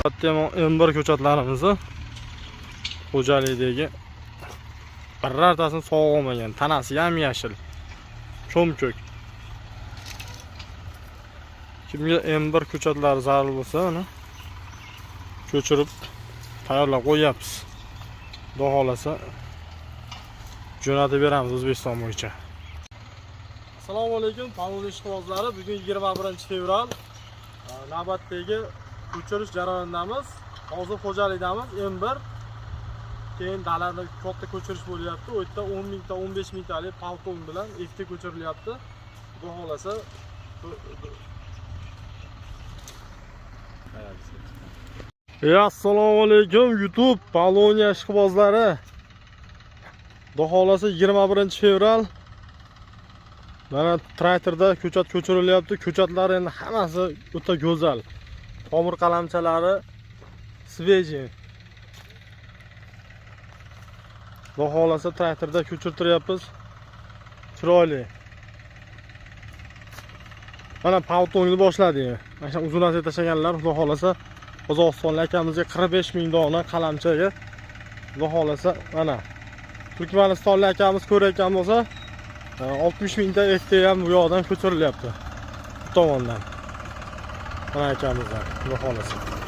M1 ko'chatlarimizni xo'jalikdagi birortasini sog'ib olmagan, tanasi ham yashil, cho'mko'k. Kimga M1 ko'chatlari zarur bo'lsa, uni ko'chirib tayyorlab qo'yapmiz. Xudo xolasa jo'natib beramiz O'zbekiston bo'yicha. Assalomu alaykum, palon ishqibozlari. Bugun 21-fevral. Navbatdagi ko'chirish jarayonidamiz. Hozir xo'jalikdamiz M1. Keyin dalada katta ko'chirish bo'lyapti. U yerda 10 mingta, 15 mingtalik palton bilan FT ko'chirilyapti. Xudo xolasa assalomu alaykum YouTube Polonia ishqibozlari. Xudo xolasa 21-fevral. Mana traktorda ko'chat ko'chirilyapti. Ko'chatlar endi hammasi o'ta go'zal. Tomir qalamchalari sveji. Xudo xolasa traktorda ko'chirtiryapmiz. Chiroyli. Mana paltonni boshladik. Mana uzunasiga tashlaganlar, xudo xolasa Qozog'istonlik akamizga 45 ming dona qalamchaga, xudo xolasa mana Turkmanistonlik akamiz ko'rayotgan bo'lsa 60 mingta FT ham bu yoqdan ko'chirilyapti. Bu tomondan. Mana akamizdan, xudo xolasa.